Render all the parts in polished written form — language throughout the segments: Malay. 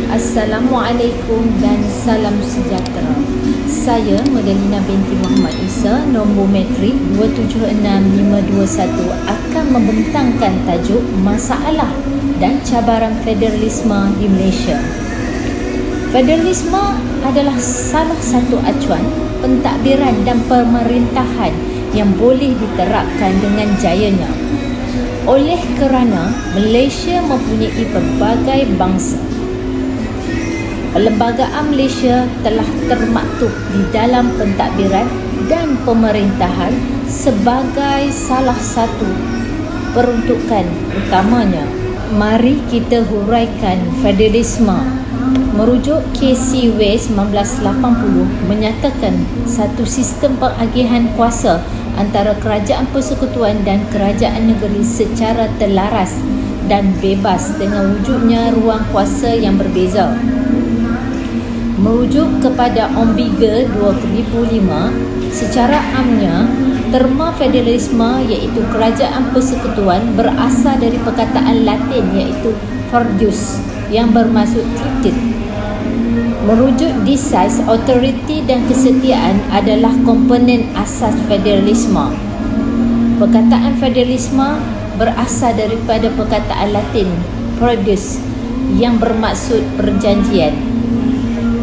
Assalamualaikum dan salam sejahtera. Saya Madalina binti Muhammad Isa, nombor metrik 276521 akan membentangkan tajuk masalah dan cabaran federalisme di Malaysia. Federalisme adalah salah satu acuan pentadbiran dan pemerintahan yang boleh diterapkan dengan jayanya. Oleh kerana Malaysia mempunyai pelbagai bangsa, Perlembagaan Malaysia telah termaktub di dalam pentadbiran dan pemerintahan sebagai salah satu peruntukan utamanya. Mari kita huraikan federalisme. Merujuk KCW 1980 menyatakan satu sistem pengagihan kuasa antara kerajaan persekutuan dan kerajaan negeri secara terlaras dan bebas dengan wujudnya ruang kuasa yang berbeza. Merujuk kepada Ombiga 2005, secara amnya, terma federalisme iaitu kerajaan persekutuan berasal dari perkataan Latin iaitu Ferdus yang bermaksud trited. Merujuk Decize, autoriti dan kesetiaan adalah komponen asas federalisme. Perkataan federalisme berasal daripada perkataan Latin Ferdus yang bermaksud perjanjian.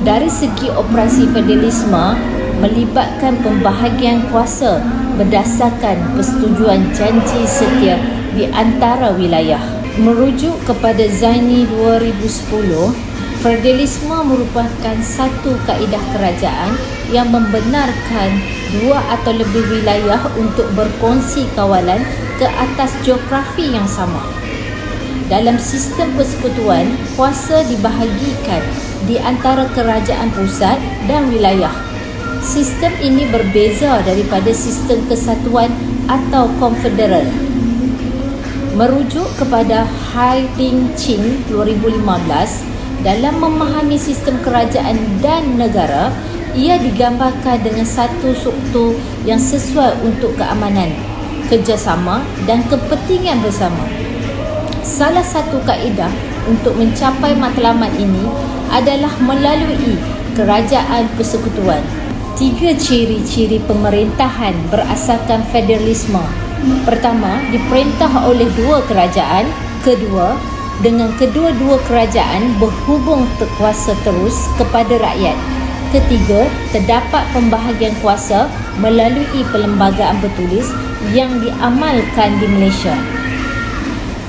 Dari segi operasi federalisme melibatkan pembahagian kuasa berdasarkan persetujuan janji setia di antara wilayah. Merujuk kepada Zaini 2010, federalisme merupakan satu kaedah kerajaan yang membenarkan dua atau lebih wilayah untuk berkongsi kawalan ke atas geografi yang sama. Dalam sistem persekutuan, kuasa dibahagikan di antara kerajaan pusat dan wilayah. Sistem ini berbeza daripada sistem kesatuan atau konfederal. Merujuk kepada Hai Ting Ching 2015, dalam memahami sistem kerajaan dan negara, ia digambarkan dengan satu struktur yang sesuai untuk keamanan, kerjasama dan kepentingan bersama. Salah satu kaedah untuk mencapai matlamat ini adalah melalui kerajaan persekutuan. 3 ciri-ciri pemerintahan berasaskan federalisme. Pertama, diperintah oleh dua kerajaan. Kedua, dengan kedua-dua kerajaan berhubung kuasa terus kepada rakyat. Ketiga, terdapat pembahagian kuasa melalui perlembagaan bertulis yang diamalkan di Malaysia.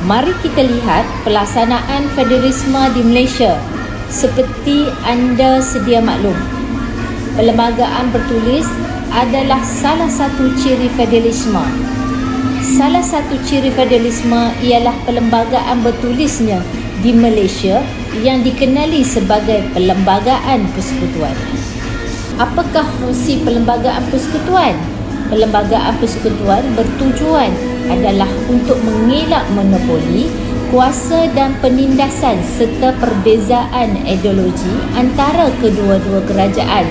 Mari kita lihat pelaksanaan federalisme di Malaysia. Seperti anda sedia maklum, perlembagaan bertulis adalah salah satu ciri federalisme. Salah satu ciri federalisme ialah perlembagaan bertulisnya di Malaysia yang dikenali sebagai perlembagaan persekutuan. Apakah fungsi perlembagaan persekutuan? Perlembagaan persekutuan bertujuan adalah untuk mengelak monopoli, kuasa dan penindasan serta perbezaan ideologi antara kedua-dua kerajaan.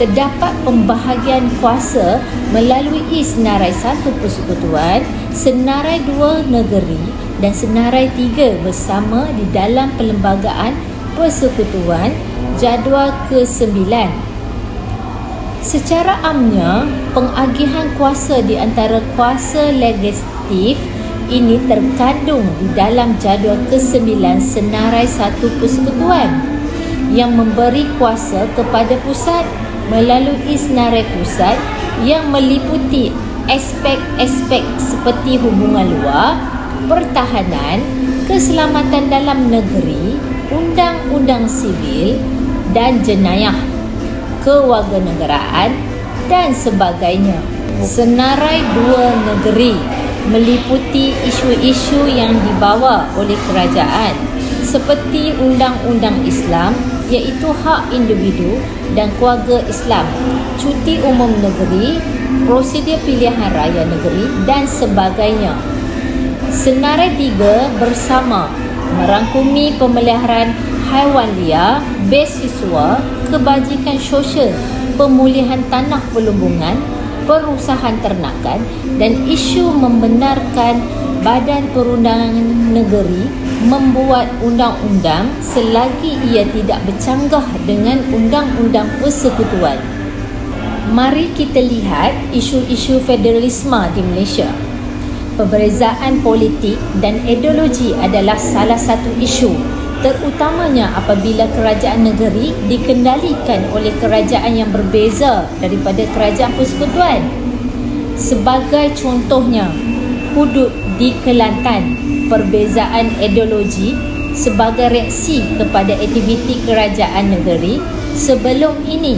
Terdapat pembahagian kuasa melalui senarai 1 persekutuan, senarai 2 negeri dan senarai 3 bersama di dalam perlembagaan persekutuan jadual ke-9. Secara amnya, pengagihan kuasa di antara kuasa legislatif ini terkandung di dalam jadual ke-9 senarai 1 persekutuan yang memberi kuasa kepada pusat melalui senarai pusat yang meliputi aspek-aspek seperti hubungan luar, pertahanan, keselamatan dalam negeri, undang-undang sivil dan jenayah, kewarganegaraan dan sebagainya. Senarai 2 negeri meliputi isu-isu yang dibawa oleh kerajaan seperti undang-undang Islam iaitu hak individu dan keluarga Islam, cuti umum negeri, prosedur pilihan raya negeri dan sebagainya. Senarai 3 bersama merangkumi pemeliharaan haiwan liar, beasiswa, kebajikan sosial, pemulihan tanah perlumbungan, perusahaan ternakan dan isu membenarkan Badan Perundangan Negeri membuat undang-undang selagi ia tidak bercanggah dengan Undang-Undang Persekutuan. Mari kita lihat isu-isu federalisme di Malaysia. Perbezaan politik dan ideologi adalah salah satu isu, terutamanya apabila kerajaan negeri dikendalikan oleh kerajaan yang berbeza daripada kerajaan persekutuan. Sebagai contohnya, hudud di Kelantan, perbezaan ideologi sebagai reaksi kepada aktiviti kerajaan negeri. Sebelum ini,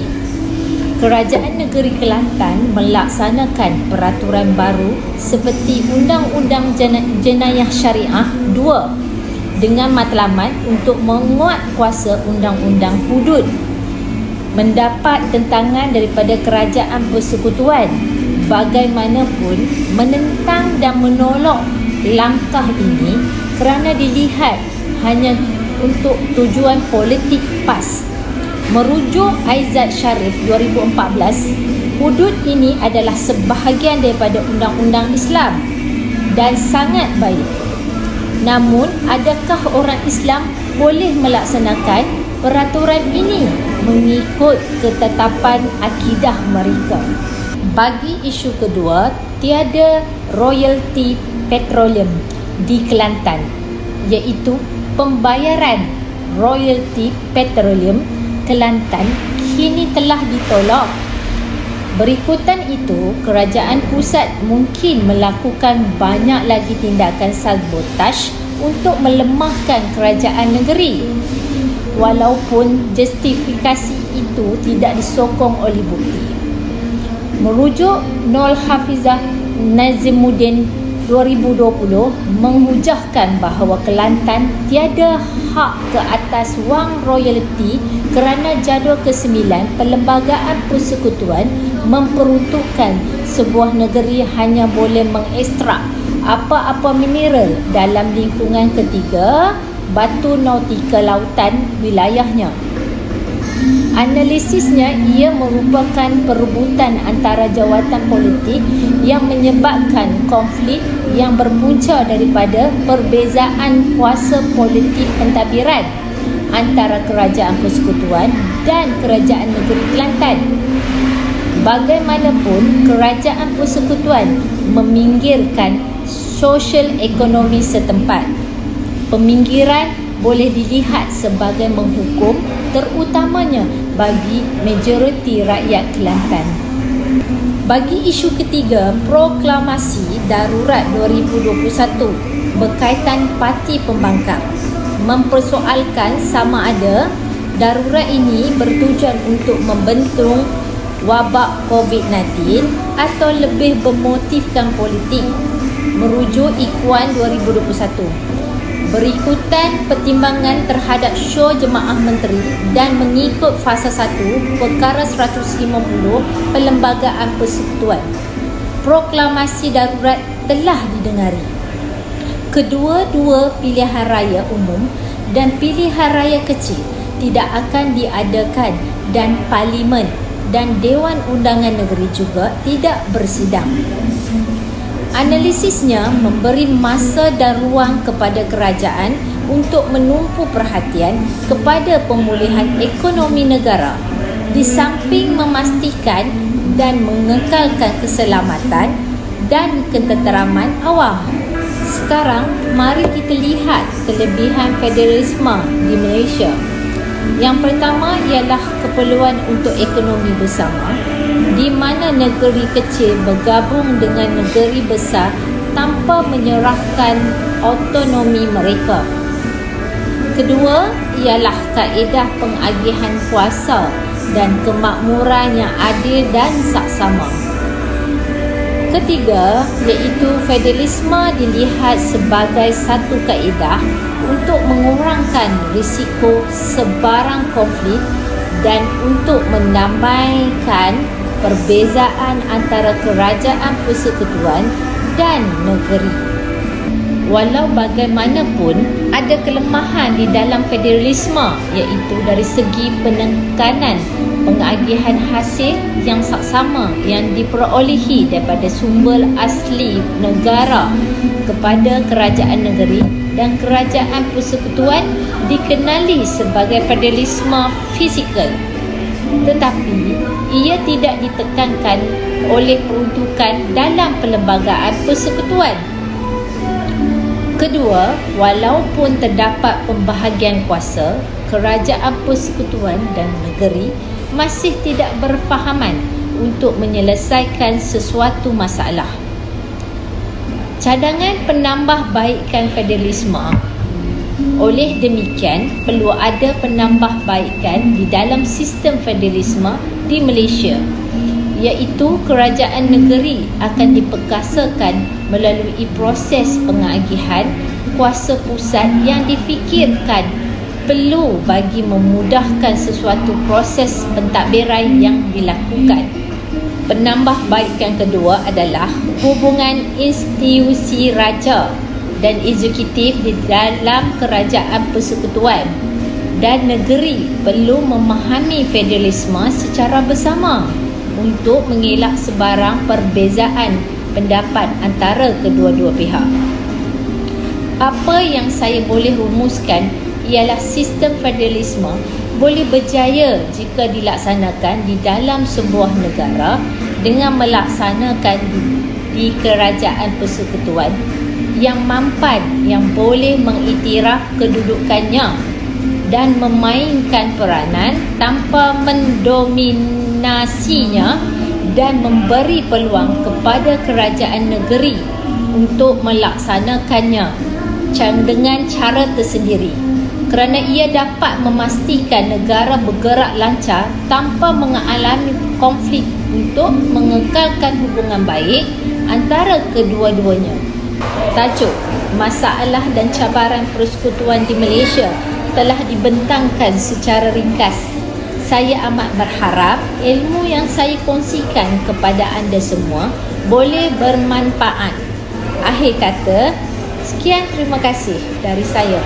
kerajaan negeri Kelantan melaksanakan peraturan baru seperti Undang-Undang Jenayah Syariah 2 dengan matlamat untuk menguat kuasa Undang-Undang Hudud, mendapat tentangan daripada kerajaan persekutuan. Bagaimanapun, menentang dan menolak langkah ini kerana dilihat hanya untuk tujuan politik PAS. Merujuk Aizat Sharif 2014, hudud ini adalah sebahagian daripada undang-undang Islam dan sangat baik. Namun, adakah orang Islam boleh melaksanakan peraturan ini mengikut ketetapan akidah mereka? Bagi isu kedua, tiada royalty petroleum di Kelantan, iaitu pembayaran royalty petroleum Kelantan kini telah ditolak. Berikutan itu, kerajaan pusat mungkin melakukan banyak lagi tindakan sabotaj untuk melemahkan kerajaan negeri, walaupun justifikasi itu tidak disokong oleh bukti. Merujuk Nol Hafizah Nazimuddin 2020 menghujahkan bahawa Kelantan tiada hak ke atas wang royalti kerana jadual ke-9 Perlembagaan Persekutuan memperuntukkan sebuah negeri hanya boleh mengekstrak apa-apa mineral dalam lingkungan ketiga batu nautika lautan wilayahnya. Analisisnya, ia merupakan perebutan antara jawatan politik yang menyebabkan konflik yang berpunca daripada perbezaan kuasa politik pentadbiran antara kerajaan persekutuan dan kerajaan negeri Kelantan. Bagaimanapun, kerajaan persekutuan meminggirkan sosial ekonomi setempat. Peminggiran boleh dilihat sebagai menghukum, terutamanya bagi majoriti rakyat Kelantan. Bagi isu ketiga, Proklamasi Darurat 2021 berkaitan parti pembangkang mempersoalkan sama ada darurat ini bertujuan untuk membendung wabak COVID-19 atau lebih bermotifkan politik. Merujuk Ikhwan 2021. Berikutan pertimbangan terhadap syur Jemaah Menteri dan mengikut fasa 1 Perkara 150 Perlembagaan Persekutuan, proklamasi darurat telah didengari. Kedua-dua pilihan raya umum dan pilihan raya kecil tidak akan diadakan dan Parlimen dan Dewan Undangan Negeri juga tidak bersidang. Analisisnya memberi masa dan ruang kepada kerajaan untuk menumpu perhatian kepada pemulihan ekonomi negara, di samping memastikan dan mengekalkan keselamatan dan ketenteraman awam. Sekarang, mari kita lihat kelebihan federalisme di Malaysia. Yang pertama ialah keperluan untuk ekonomi bersama, di mana negeri kecil bergabung dengan negeri besar tanpa menyerahkan autonomi mereka. Kedua ialah kaedah pengagihan kuasa dan kemakmuran yang adil dan saksama. Ketiga, iaitu federalisme dilihat sebagai satu kaedah untuk mengurangkan risiko sebarang konflik dan untuk mendamaikan perbezaan antara kerajaan persekutuan dan negeri. Walau bagaimanapun, ada kelemahan di dalam federalisme, iaitu dari segi penekanan pengagihan hasil yang saksama yang diperolehi daripada sumber asli negara kepada kerajaan negeri dan kerajaan persekutuan dikenali sebagai federalisme fizikal, tetapi ia tidak ditekankan oleh peruntukan dalam perlembagaan persekutuan. Kedua, walaupun terdapat pembahagian kuasa, kerajaan persekutuan dan negeri masih tidak berfahaman untuk menyelesaikan sesuatu masalah. Cadangan penambahbaikan federalisme. Oleh demikian, perlu ada penambahbaikan di dalam sistem federalisme di Malaysia, iaitu kerajaan negeri akan diperkasakan melalui proses pengagihan kuasa pusat yang difikirkan perlu bagi memudahkan sesuatu proses pentadbiran yang dilakukan. Penambahbaikan kedua adalah hubungan institusi raja dan eksekutif di dalam kerajaan persekutuan dan negeri perlu memahami federalisme secara bersama untuk mengelak sebarang perbezaan pendapat antara kedua-dua pihak. Apa yang saya boleh rumuskan ialah sistem federalisme boleh berjaya jika dilaksanakan di dalam sebuah negara dengan melaksanakan di kerajaan persekutuan yang mampan, yang boleh mengiktiraf kedudukannya dan memainkan peranan tanpa mendominasinya dan memberi peluang kepada kerajaan negeri untuk melaksanakannya dengan cara tersendiri, kerana ia dapat memastikan negara bergerak lancar tanpa mengalami konflik untuk mengekalkan hubungan baik antara kedua-duanya. Tajuk: Masalah dan Cabaran Persekutuan di Malaysia telah dibentangkan secara ringkas. Saya amat berharap ilmu yang saya kongsikan kepada anda semua boleh bermanfaat. Akhir kata, sekian, terima kasih dari saya.